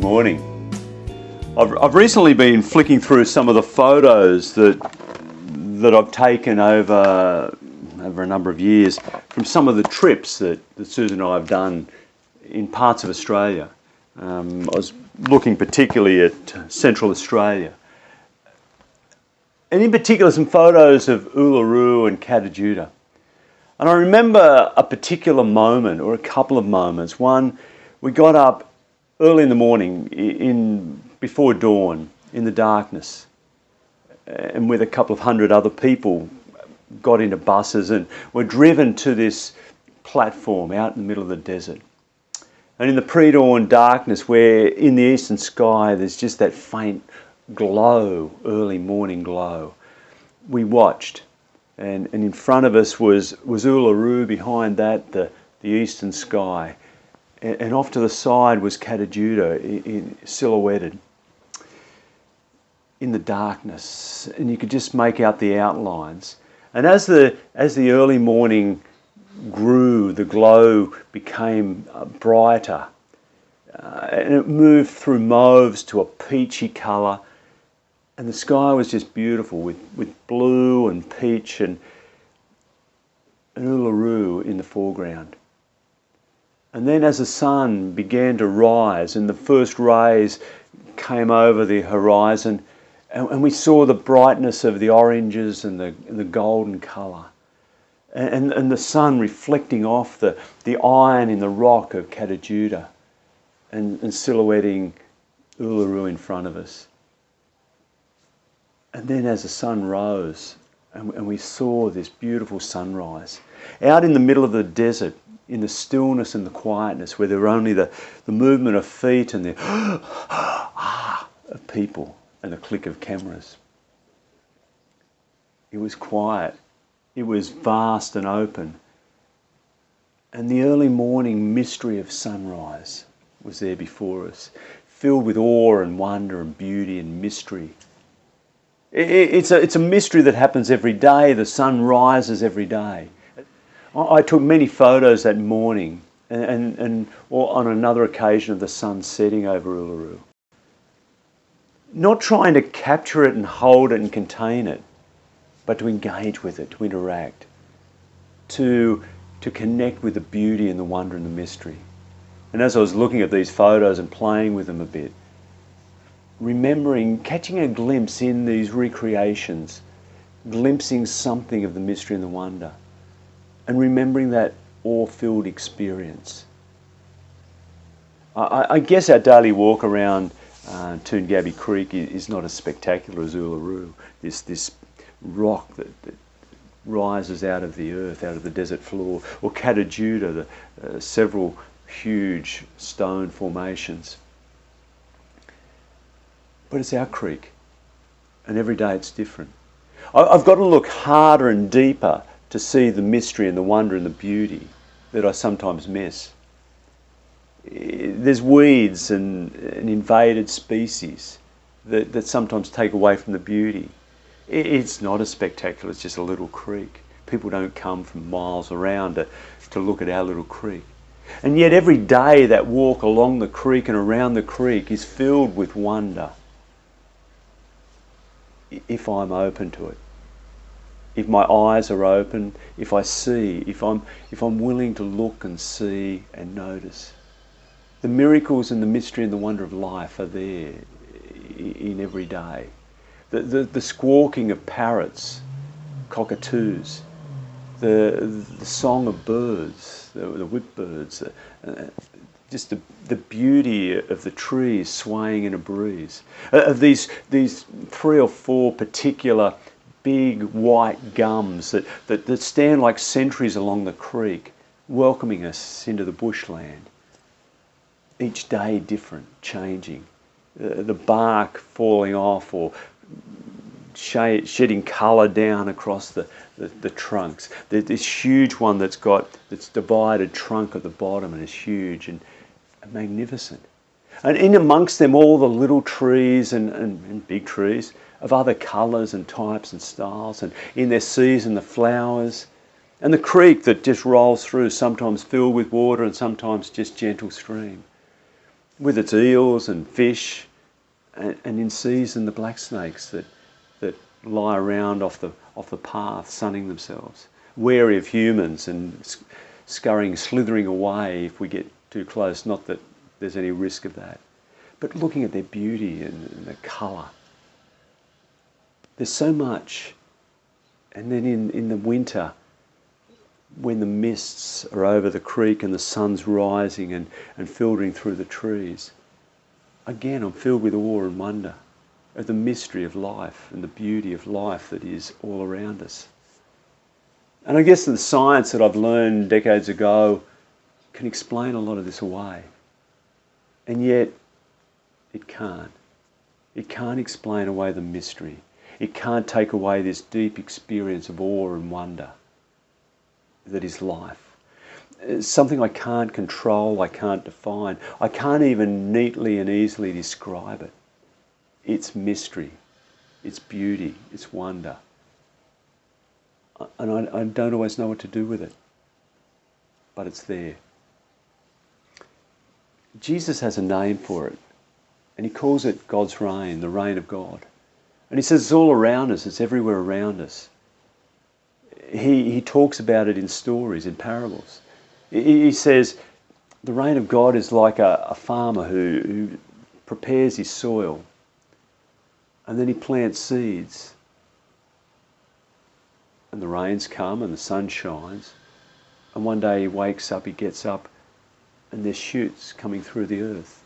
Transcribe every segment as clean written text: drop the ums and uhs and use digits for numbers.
morning. I've recently been flicking through some of the photos that I've taken over a number of years from some of the trips that Susan and I have done in parts of Australia. I was looking particularly at Central Australia. And in particular some photos of Uluru and Katajuda. And I remember a particular moment, or a couple of moments. One, we got up early in the morning, before dawn, in the darkness, and with a couple of hundred other people got into buses and were driven to this platform out in the middle of the desert. And in the pre-dawn darkness, where in the eastern sky there's just that faint glow, early morning glow, we watched. And in front of us was Uluru, behind that the eastern sky. And off to the side was Katajuda, silhouetted in the darkness. And you could just make out the outlines. And as the early morning grew, the glow became brighter. And it moved through mauves to a peachy colour. And the sky was just beautiful with blue and peach and Uluru in the foreground. And then as the sun began to rise and the first rays came over the horizon, and we saw the brightness of the oranges and the golden colour, and the sun reflecting off the iron in the rock of Katajuda and silhouetting Uluru in front of us. And then as the sun rose and we saw this beautiful sunrise out in the middle of the desert, in the stillness and the quietness, where there were only the movement of feet and the of people and the click of cameras. It was quiet. It was vast and open. And the early morning mystery of sunrise was there before us, filled with awe and wonder and beauty and mystery. It's a mystery that happens every day. The sun rises every day. I took many photos that morning and or on another occasion of the sun setting over Uluru. Not trying to capture it and hold it and contain it, but to engage with it, to interact, to connect with the beauty and the wonder and the mystery. And as I was looking at these photos and playing with them a bit, remembering, catching a glimpse in these recreations, glimpsing something of the mystery and the wonder, and remembering that awe-filled experience. I guess our daily walk around Toongabbie Creek is not as spectacular as Uluru, this rock that rises out of the earth, out of the desert floor, or Katajuda, the several huge stone formations. But it's our creek, and every day it's different. I've got to look harder and deeper to see the mystery and the wonder and the beauty that I sometimes miss. There's weeds and invaded species that sometimes take away from the beauty. It's not as spectacular, it's just a little creek. People don't come from miles around to look at our little creek. And yet every day that walk along the creek and around the creek is filled with wonder, if I'm open to it. If my eyes are open, if I see, if I'm willing to look and see and notice. The miracles and the mystery and the wonder of life are there in every day. The squawking of parrots, cockatoos, the song of birds, the whipbirds, just the beauty of the trees swaying in a breeze, of these 3 or 4 particular big white gums that stand like sentries along the creek, welcoming us into the bushland. Each day different, changing. The bark falling off or shedding colour down across the trunks. There's this huge one that's divided trunk at the bottom and is huge and magnificent. And in amongst them all the little trees and big trees of other colours and types and styles, and in their season the flowers, and the creek that just rolls through, sometimes filled with water and sometimes just gentle stream. with its eels and fish, and in season the black snakes that lie around off the path, sunning themselves, wary of humans and scurrying, slithering away if we get too close. Not that there's any risk of that, but looking at their beauty and the colour. There's so much. And then in the winter, when the mists are over the creek and the sun's rising and filtering through the trees, again I'm filled with awe and wonder at the mystery of life and the beauty of life that is all around us. And I guess the science that I've learned decades ago can explain a lot of this away. And yet, it can't. It can't explain away the mystery. It can't take away this deep experience of awe and wonder that is life. It's something I can't control, I can't define. I can't even neatly and easily describe it. It's mystery, it's beauty, it's wonder. And I don't always know what to do with it, but it's there. Jesus has a name for it, and he calls it God's reign, the reign of God. And he says it's all around us, it's everywhere around us. He talks about it in stories, in parables. He says the reign of God is like a farmer who prepares his soil, and then he plants seeds. And the rains come and the sun shines, and one day he wakes up, he gets up, and there's shoots coming through the earth.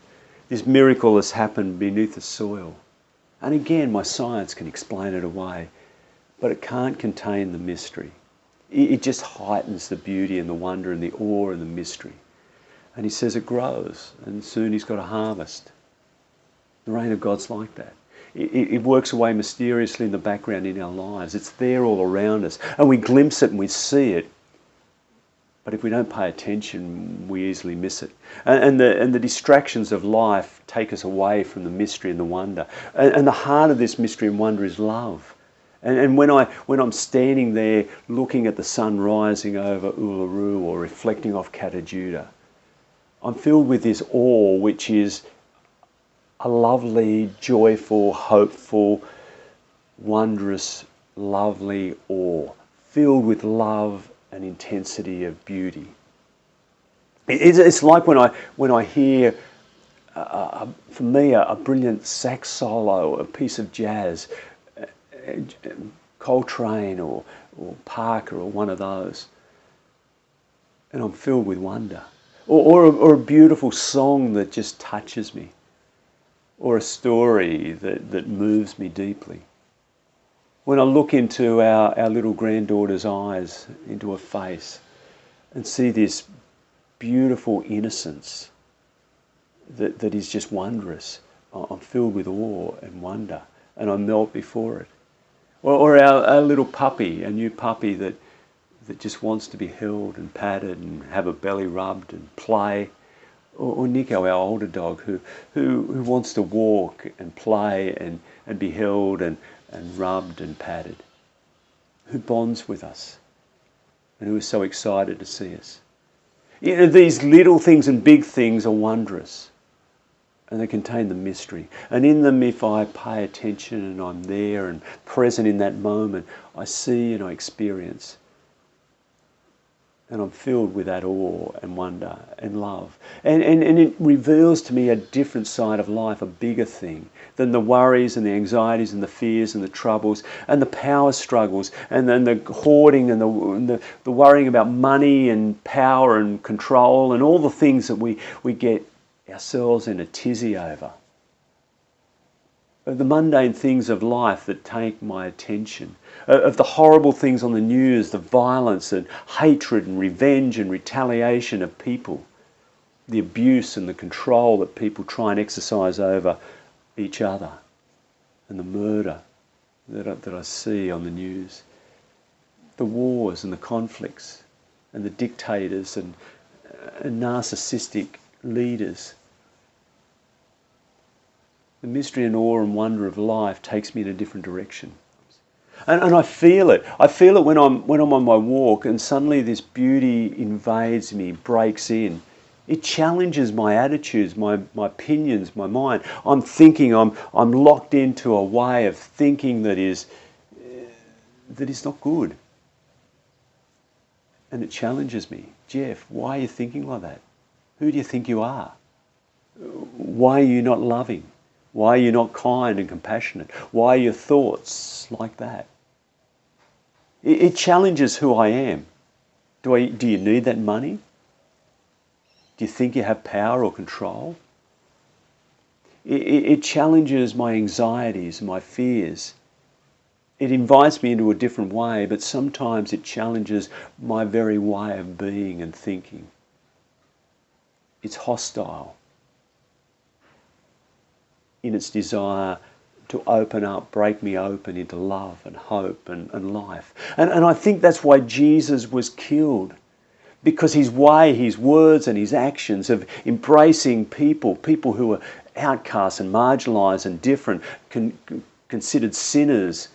This miracle has happened beneath the soil. And again, my science can explain it away, but it can't contain the mystery. It just heightens the beauty and the wonder and the awe and the mystery. And he says it grows, and soon he's got a harvest. The reign of God's like that. It works away mysteriously in the background in our lives. It's there all around us, and we glimpse it and we see it. But if we don't pay attention, we easily miss it. And the distractions of life take us away from the mystery and the wonder. And the heart of this mystery and wonder is love. And when I'm standing there looking at the sun rising over Uluru or reflecting off Katajuda, I'm filled with this awe, which is a lovely, joyful, hopeful, wondrous, lovely awe, filled with love and intensity of beauty. It's like when I hear, for me, a brilliant sax solo, a piece of jazz, Coltrane or Parker or one of those, and I'm filled with wonder. Or a beautiful song that just touches me, or a story that moves me deeply. When I look into our little granddaughter's eyes, into her face, and see this beautiful innocence that is just wondrous, I'm filled with awe and wonder, and I melt before it. Or our little puppy, a new puppy that just wants to be held and patted and have a belly rubbed and play. Or Nico, our older dog, who wants to walk and play and be held and rubbed and patted. Who bonds with us and who is so excited to see us. You know, these little things and big things are wondrous. And they contain the mystery. And in them, if I pay attention and I'm there and present in that moment, I see and I experience. And I'm filled with that awe and wonder and love. And it reveals to me a different side of life, a bigger thing than the worries and the anxieties and the fears and the troubles and the power struggles and then the hoarding and the worrying about money and power and control and all the things that we get ourselves in a tizzy over. Of the mundane things of life that take my attention, of the horrible things on the news, the violence and hatred and revenge and retaliation of people, the abuse and the control that people try and exercise over each other, and the murder that I see on the news, the wars and the conflicts and the dictators and narcissistic leaders. The mystery and awe and wonder of life takes me in a different direction. And I feel it. I feel it when I'm on my walk and suddenly this beauty invades me, breaks in It challenges my attitudes, my opinions, my mind. I'm thinking, I'm locked into a way of thinking that is not good. And it challenges me. Jeff, why are you thinking like that? Who do you think you are? Why are you not loving? Why are you not kind and compassionate? Why are your thoughts like that? It challenges who I am. Do you need that money? Do you think you have power or control? It challenges my anxieties and my fears. It invites me into a different way, but sometimes it challenges my very way of being and thinking. It's hostile in its desire to open up, break me open into love and hope and life. And I think that's why Jesus was killed. Because his way, his words and his actions of embracing people who are outcasts and marginalised and different, considered sinners,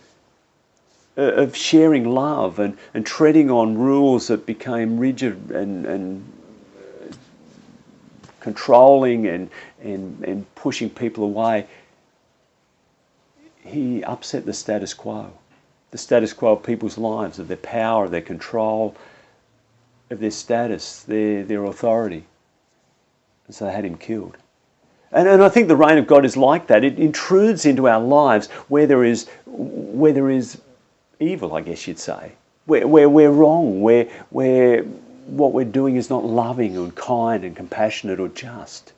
of sharing love and treading on rules that became rigid and controlling and pushing people away, he upset the status quo of people's lives, of their power, of their control, of their status, their authority. And so they had him killed. And I think the reign of God is like that. It intrudes into our lives where there is evil, I guess you'd say, where we're wrong, where what we're doing is not loving and kind and compassionate or just,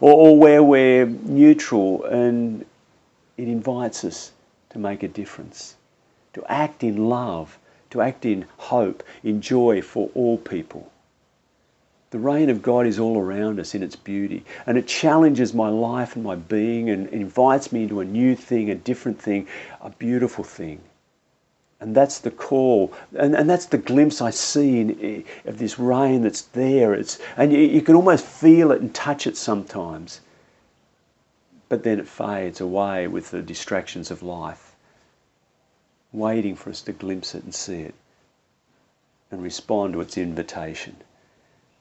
or where we're neutral, and it invites us to make a difference, to act in love, to act in hope, in joy for all people. The reign of God is all around us in its beauty, and it challenges my life and my being and invites me into a new thing, a different thing, a beautiful thing. And that's the call, and that's the glimpse I see of this reign that's there. And you can almost feel it and touch it sometimes. But then it fades away with the distractions of life, waiting for us to glimpse it and see it and respond to its invitation.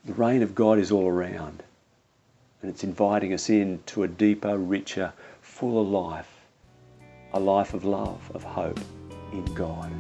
The reign of God is all around, and it's inviting us into a deeper, richer, fuller life, a life of love, of hope in God.